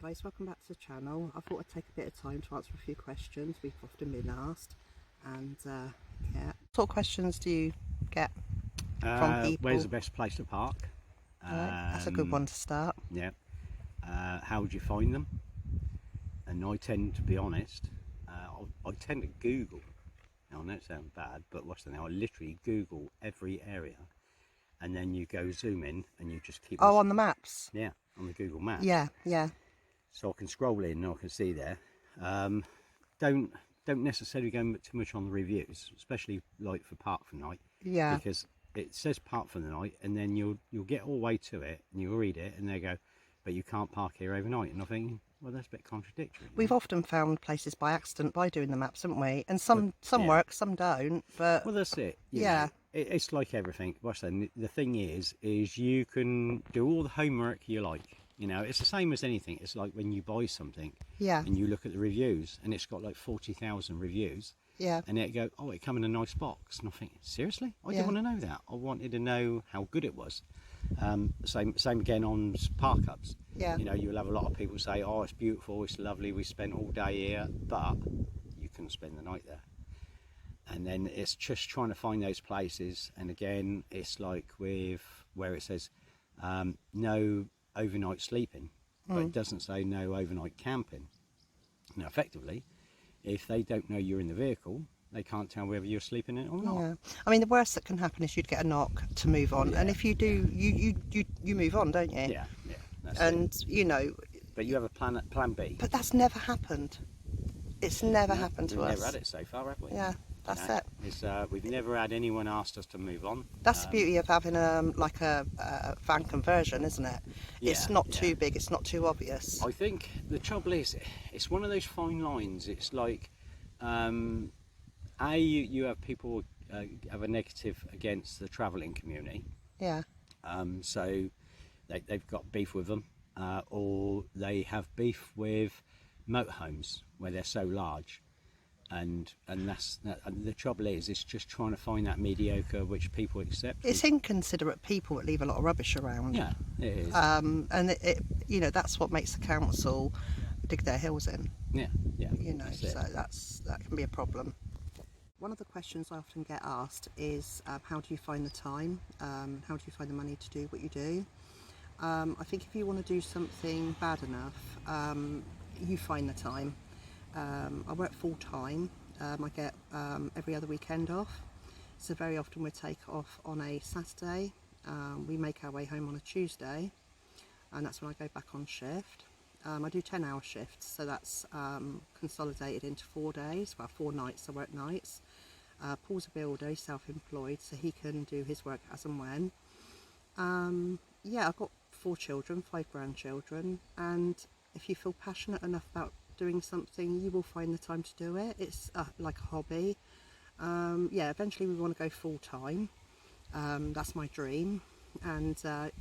guys, welcome back to the channel. I thought I'd take a bit of time to answer a few questions we've often been asked, and yeah. What sort of questions do you get from people? Where's the best place to park? Right, that's a good one to start. Yeah. How would you find them? And I tend to be honest, I tend to Google. Now I know it sounds bad, but what's the name? I literally Google every area, and then you go zoom in and you just keep. Oh, on the maps? Yeah, on the Google Maps. Yeah, yeah. So I can scroll in and I can see there. Don't necessarily go too much on the reviews, especially like for park for the night. Yeah. Because it says park for the night, and then you'll get all the way to it and you'll read it, and they go, but you can't park here overnight. And I'm thinking, well, that's a bit contradictory. We've often found places by accident by doing the maps, haven't we? And some yeah. work, some don't. But well, that's it. Yeah. It's like everything. What's that? The thing is you can do all the homework you like. You know, it's the same as anything. It's like when you buy something, yeah, and you look at the reviews, and it's got like 40,000 reviews. Yeah. And it go, oh, it come in a nice box, and I think, seriously, I didn't want to know that. I wanted to know how good it was. Same again on park ups. Yeah. You know, you'll have a lot of people say, oh, it's beautiful, it's lovely, we spent all day here, but you couldn't spend the night there. And then it's just trying to find those places. And again, it's like with where it says no overnight sleeping, but it doesn't say no overnight camping. Now, effectively, if they don't know you're in the vehicle, they can't tell whether you're sleeping in it or not. Yeah. I mean, the worst that can happen is you'd get a knock to move on, and if you do, you move on, don't you? Yeah, yeah. That's and it. you know. But you have a plan B. But that's never happened. It's never happened to us. We've never had it so far, have we? Yeah, that's it. It's, we've never had anyone asked us to move on. That's the beauty of having like a van conversion, isn't it? It's not too big, it's not too obvious. I think the trouble is, it's one of those fine lines. It's like, you have people have a negative against the travelling community. Yeah. So they've got beef with them, or they have beef with motorhomes where they're so large. And the trouble is, it's just trying to find that mediocre which people accept. It's inconsiderate people that leave a lot of rubbish around. Yeah, it is. And it you know, that's what makes the council dig their heels in. Yeah, yeah. You know, so that can be a problem. One of the questions I often get asked is, how do you find the time? How do you find the money to do what you do? I think if you want to do something bad enough, you find the time. I work full time. I get every other weekend off, so very often we take off on a Saturday. We make our way home on a Tuesday, and that's when I go back on shift. I do 10-hour shifts, so that's consolidated into 4 days, well, 4 nights. I work nights. Paul's a builder, he's self-employed, so he can do his work as and when. Yeah, I've got 4 children, 5 grandchildren, and if you feel passionate enough about doing something, you will find the time to do it. It's like a hobby. Yeah, eventually we want to go full time. That's my dream, and I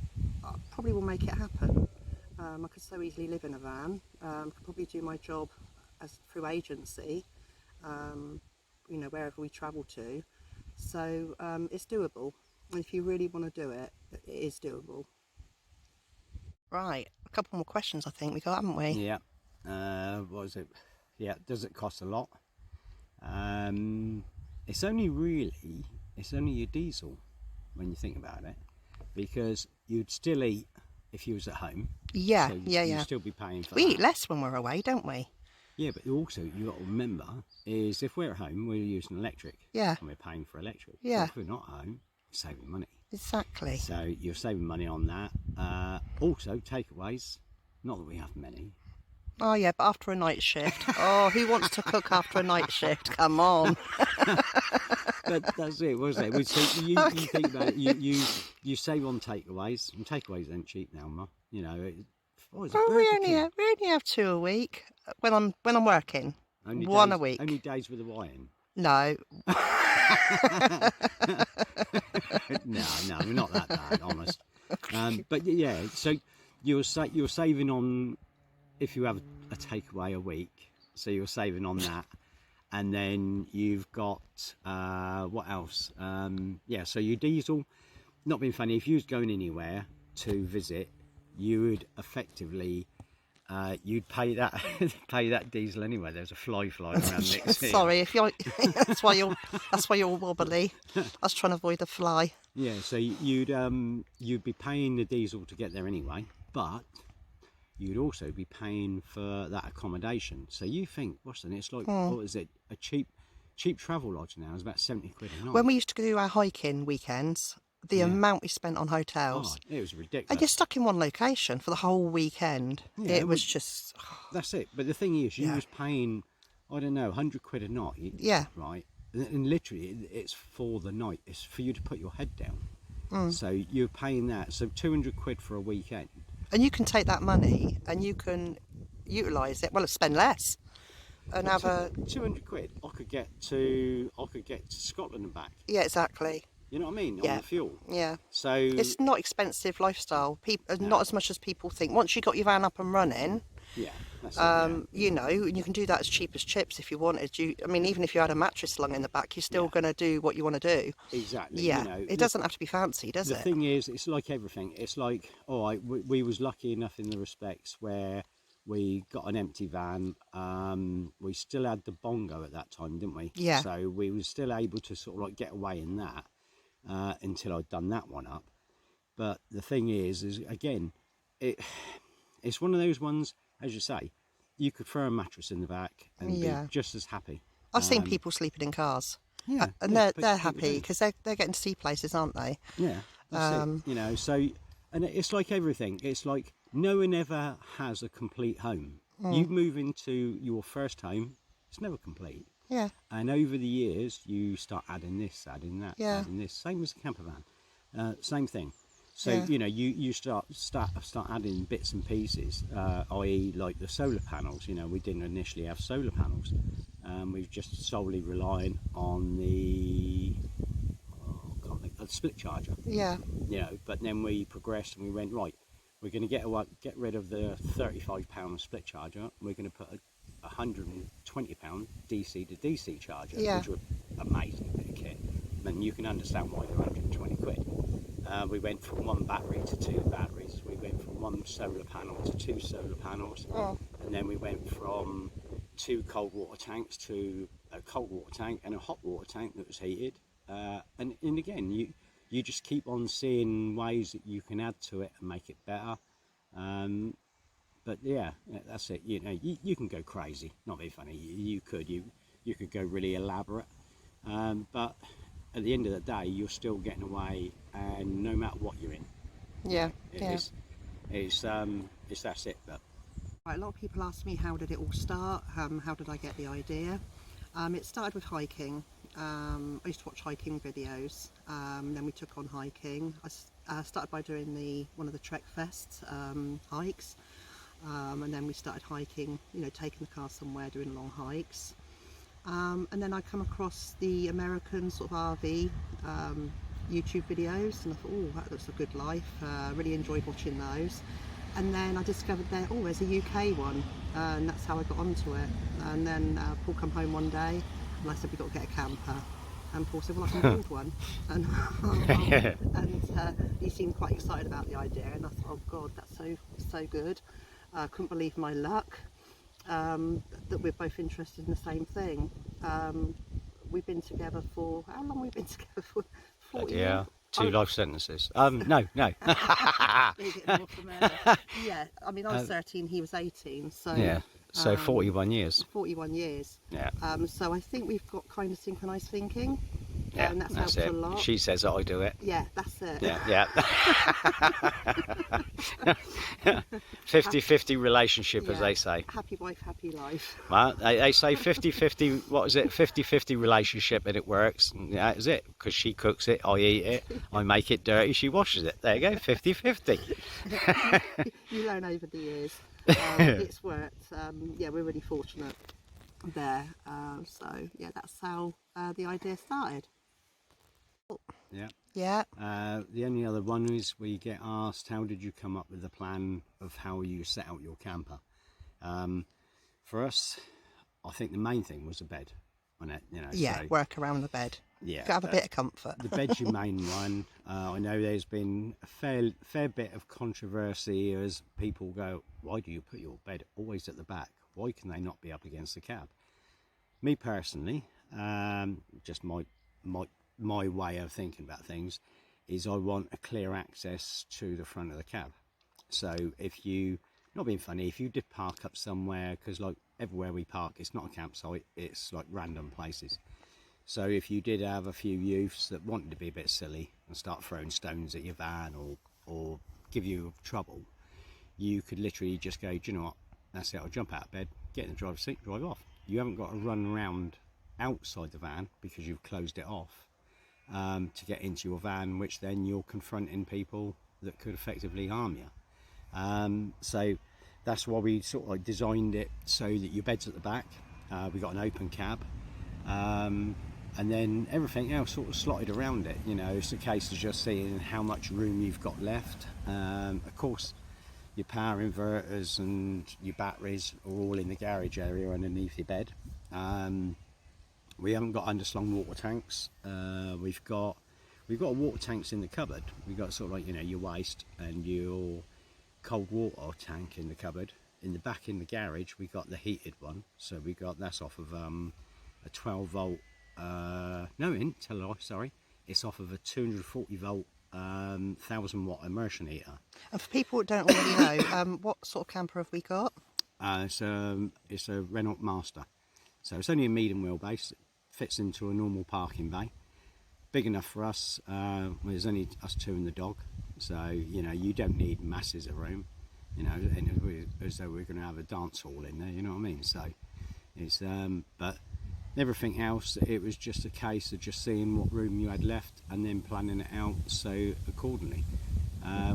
probably will make it happen. I could so easily live in a van. Could probably do my job through agency, you know, wherever we travel to. So it's doable, and if you really want to do it, it is doable. Right, a couple more questions I think we got, haven't we? Yeah. What was it? Yeah, does it cost a lot? It's only your diesel when you think about it, because you'd still eat if you was at home. Yeah, so you'd still be paying for we that. eat less when we're away, don't we? Yeah, but also you got to remember is if we're at home, we're using electric. Yeah. And we're paying for electric. Yeah. But if we're not at home, we're saving money. Exactly. So you're saving money on that. Also, takeaways. Not that we have many. Oh yeah, but after a night shift. Oh, who wants to cook after a night shift? Come on. But that's it, wasn't it? So you think about it. You save on takeaways, and takeaways aren't cheap now, Ma. You know, We only have 2 a week when I'm working. Only one days, a week. Only days with a Y in. No. No, we're not that bad, honest. But yeah, so you're saving on if you have a takeaway a week. So you're saving on that, and then you've got what else? Yeah, so your diesel. Not being funny, if you was going anywhere to visit, you would effectively you'd pay that pay that diesel anyway. There's a fly flying around next here. Sorry, if you're that's why you're wobbly. I was trying to avoid the fly. Yeah, so you'd be paying the diesel to get there anyway, but you'd also be paying for that accommodation. So you think, Boston, it's like, what is it? A cheap travel lodge now is about 70 quid a night. When we used to do our hiking weekends, the amount we spent on hotels, it was ridiculous. and you're stuck in one location for the whole weekend. Yeah, it was just. That's it. But the thing is, you was paying, I don't know, 100 quid a night. Yeah. Right. And literally, it's for the night. It's for you to put your head down. So you're paying that. So 200 quid for a weekend. And you can take that money and you can utilise it. Well, spend less and have 200 quid. I could get to Scotland and back. Yeah, exactly. You know what I mean? Yeah. On the fuel. Yeah. So it's not expensive lifestyle. Not as much as people think. Once you got your van up and running, yeah, that's it, you know, and you can do that as cheap as chips if you wanted. I mean, even if you had a mattress slung in the back, you're still going to do what you want to do. Exactly. Yeah. You know, it doesn't have to be fancy, does it? The thing is, it's like everything. It's like, we was lucky enough in the respects where we got an empty van. We still had the bongo at that time, didn't we? Yeah. So we were still able to sort of like get away in that until I'd done that one up. But the thing is again, it's one of those ones, as you say, you could throw a mattress in the back and be just as happy. I've seen people sleeping in cars. Yeah, and they're happy because they're getting to see places, aren't they? Yeah, that's it. You know, so, and it's like everything. It's like no one ever has a complete home. You move into your first home, it's never complete. Yeah. And over the years, you start adding this, adding that, adding this. Same as a camper van, same thing. So you know, you start adding bits and pieces, i.e., like the solar panels. You know, we didn't initially have solar panels. We've just solely reliant on the split charger. Yeah. You know, but then we progressed and we went, right, we're going to get rid of the £35 split charger. We're going to put a £120 DC to DC charger, which was amazing bit of kit. And you can understand why they're 120 quid. We went from one battery to two batteries. We went from one solar panel to two solar panels. And then we went from two cold water tanks to a cold water tank and a hot water tank that was heated. And again, you just keep on seeing ways that you can add to it and make it better. But yeah, that's it. You know, you can go crazy. Not very funny. You could go really elaborate. But at the end of the day, you're still getting away, and no matter what you're in, it's that's it. But right, a lot of people ask me, how did it all start? How did I get the idea? It started with hiking. I used to watch hiking videos. Then we took on hiking. I started by doing one of the Trek Fest hikes, and then we started hiking. You know, taking the car somewhere, doing long hikes. And then I come across the American sort of RV YouTube videos, and I thought, oh, that looks a good life. Really enjoyed watching those. And then I discovered there's a UK one, and that's how I got onto it. And then Paul come home one day, and I said, we've got to get a camper. And Paul said, well, I can build one. And, he seemed quite excited about the idea, and I thought, oh God, that's so good. I couldn't believe my luck. That we're both interested in the same thing. We've been together for, how long have we been together for? 40 years? 2 life sentences. No. Yeah, I mean, I was 13, he was 18, so... Yeah, so 41 years. 41 years. Yeah. So I think we've got kind of synchronised thinking. Yeah, and that's it. a lot. She says that I do it. Yeah, that's it. Yeah. 50-50 relationship, as they say. Happy wife, happy life. Well, they say 50-50, what is it, 50-50 relationship, and it works. And that is it, because she cooks it, I eat it, I make it dirty, she washes it. There you go, 50-50. You learn over the years. It's worked. Yeah, we're really fortunate there. So, yeah, that's how the idea started. Yeah. The only other one is we get asked, how did you come up with the plan of how you set out your camper? For us, I think the main thing was a bed. on it, you know. Yeah, so, work around the bed. yeah, Have a bit of comfort. the bed's your main one. I know there's been a fair bit of controversy as people go, why do you put your bed always at the back? Why can they not be up against the cab? Me personally, just my way of thinking about things is I want a clear access to the front of the cab. So if you, not being funny, if you did park up somewhere, because like everywhere we park, it's not a campsite, it's like random places. So if you did have a few youths that wanted to be a bit silly and start throwing stones at your van or give you trouble, you could literally just go, do you know what, that's it, I'll jump out of bed, get in the driver's seat, drive off. You haven't got to run around outside the van because you've closed it off to get into your van, which then you're confronting people that could effectively harm you. So that's why we sort of like designed it so that your bed's at the back. We got an open cab. And then everything else sort of slotted around it. You know, it's a case of just seeing how much room you've got left. Of course, your power inverters and your batteries are all in the garage area underneath your bed. We haven't got underslung water tanks. We've got water tanks in the cupboard. We've got sort of like, you know, your waste and your cold water tank in the cupboard. In the back in the garage, we got the heated one. So we got, that's off of a 12 volt. Sorry, it's off of a 240 volt 1000 watt immersion heater. And for people that don't already know, what sort of camper have we got? It's a Renault Master, so it's only a medium wheelbase. It fits into a normal parking bay, big enough for us. There's only us two and the dog, so you know you don't need masses of room, you know, and as though we're going to have a dance hall in there, you know what I mean? So it's but everything else, it was just a case of just seeing what room you had left and then planning it out so accordingly,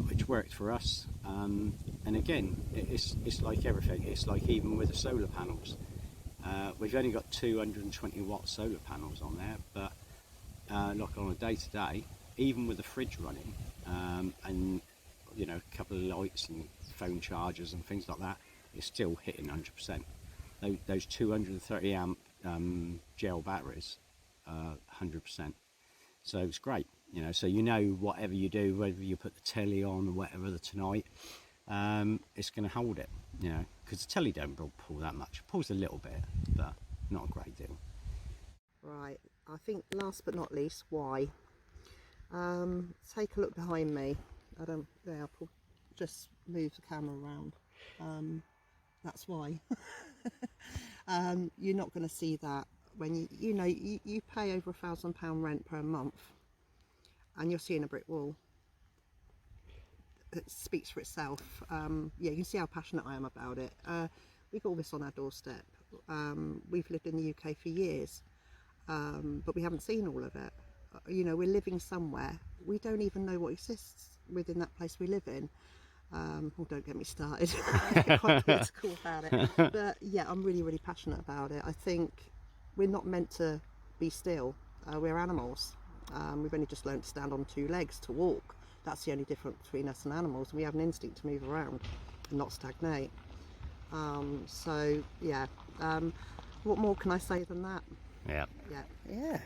which worked for us. And again, it's like everything. It's like even with the solar panels, we've only got 220 watt solar panels on there, but like on a day-to-day, even with the fridge running and you know a couple of lights and phone chargers and things like that, it's still hitting 100%. Those 230 amp gel batteries, 100%. So it's great, you know. So you know whatever you do, whether you put the telly on or whatever tonight, it's going to hold it, you know, because the telly don't pull that much. It pulls a little bit, but not a great deal. Right, I think last but not least, why? Take a look behind me. I'll just move the camera around. That's why. You're not going to see that when you pay over £1,000 rent per month and you're seeing a brick wall. It speaks for itself. Yeah, you can see how passionate I am about it. We got all this on our doorstep. We've lived in the UK for years, but we haven't seen all of it. You know, we're living somewhere we don't even know what exists within that place we live in. Oh, don't get me started. I get quite political about it. But yeah, I'm really, really passionate about it. I think we're not meant to be still. We're animals. We've only just learned to stand on two legs, to walk. That's the only difference between us and animals. We have an instinct to move around and not stagnate. So yeah, what more can I say than that? Yeah. Yeah. Yeah.